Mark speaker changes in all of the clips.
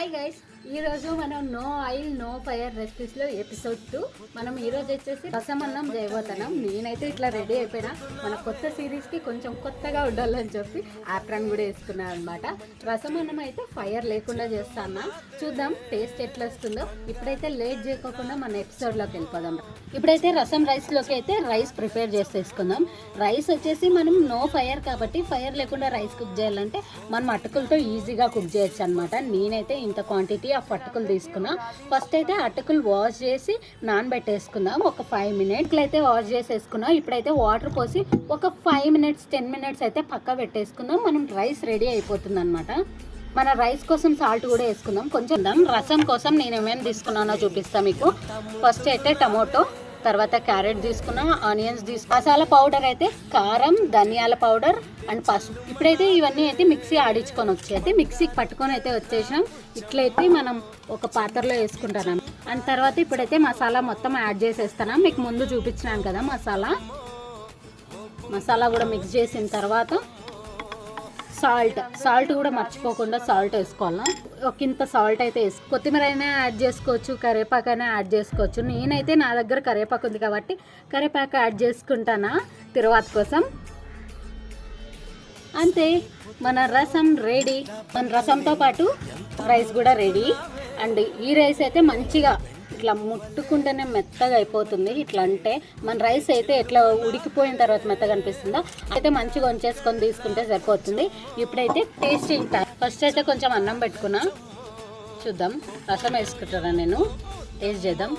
Speaker 1: Hi guys, ఈరోజు మనం no oil no fire రెసిపీస్లో ఎపిసోడ్ 2 మనం ఈరోజు వచ్చేసి రసమన్నం చేయబోతున్నాం. నేనైతే ఇట్లా రెడీ అయిపోయినా. మన కొత్త సిరీస్కి కొంచెం కొత్తగా ఉండాలని చెప్పి ఆప్రాన్ కూడా వేసుకున్నాను అనమాట. రసమన్నం అయితే ఫైర్ లేకుండా చేస్తాను. చూద్దాం టేస్ట్ ఎట్లా వస్తుందో. ఇప్పుడైతే లేట్ చేయకుండా మన ఎపిసోడ్లోకి వెళ్ళిపోదాం. ఇప్పుడైతే రసం రైస్లోకి అయితే రైస్ ప్రిపేర్ చేసేసుకుందాం. రైస్ వచ్చేసి మనం నో ఫైర్ కాబట్టి ఫైర్ లేకుండా రైస్ కుక్ చేయాలంటే మనం అటుకులతో ఈజీగా కుక్ చేయొచ్చు అనమాట. నేనైతే ఇంత క్వాంటిటీ ఆఫ్ అటుకులు తీసుకున్నా. ఫస్ట్ అయితే అటుకులు వాష్ చేసి నానబెట్టేసుకుందాం. ఒక 5 మినిట్స్ అయితే వాష్ చేసేసుకున్నాం. ఇప్పుడైతే వాటర్ పోసి ఒక 5 మినిట్స్ 10 మినిట్స్ అయితే పక్క పెట్టేసుకుందాం. మనం రైస్ రెడీ అయిపోతుంది అనమాట. మన రైస్ కోసం సాల్ట్ కూడా వేసుకుందాం. కొంచెం రసం కోసం నేను ఏమేమి తీసుకున్నానో చూపిస్తాను మీకు. ఫస్ట్ అయితే టమోటో, తర్వాత క్యారెట్ తీసుకున్నా, ఆనియన్స్ తీసుకున్నా, మసాలా పౌడర్ అయితే కారం, ధనియాల పౌడర్ అండ్ పసుపు. ఇప్పుడైతే ఇవన్నీ అయితే మిక్సీ ఆడించుకొని వచ్చి మిక్సీకి పట్టుకొని అయితే వచ్చేసాం. ఇట్లయితే మనం ఒక పాత్రలో వేసుకుంటున్నాం. అండ్ తర్వాత ఇప్పుడైతే మసాలా మొత్తం యాడ్ చేసేస్తున్నాం. మీకు ముందు చూపించినాను కదా మసాలా కూడా మిక్స్ చేసిన తర్వాత సాల్ట్ కూడా మర్చిపోకుండా సాల్ట్ వేసుకోవాలి. ఒక ఇంత సాల్ట్ అయితే కొత్తిమీర అయినా యాడ్ చేసుకోవచ్చు, కరివేపాకు అయినా యాడ్ చేసుకోవచ్చు. నేనైతే నా దగ్గర కరివేపాకు ఉంది కాబట్టి కరివేపాకు యాడ్ చేసుకుంటానా తిరువాత కోసం. అంతే, మన రసం రెడీ. మన రసంతో పాటు రైస్ కూడా రెడీ. అండ్ ఈ రైస్ అయితే మంచిగా ఇట్లా ముట్టుకుంటేనే మెత్తగా అయిపోతుంది. ఇట్లా అంటే మన రైస్ అయితే ఎట్లా ఉడికిపోయిన తర్వాత మెత్తగా అనిపిస్తుందో అయితే మంచిగా వంచేసుకొని తీసుకుంటే సరిపోతుంది. ఇప్పుడైతే టేస్టింగ్ టైం. ఫస్ట్ అయితే కొంచెం అన్నం పెట్టుకున్నా. చూద్దాం, రసం వేసుకుంటారా నేను. టేస్ట్ చేద్దాం.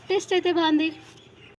Speaker 1: టేస్ట్ అయితే బాగుంది.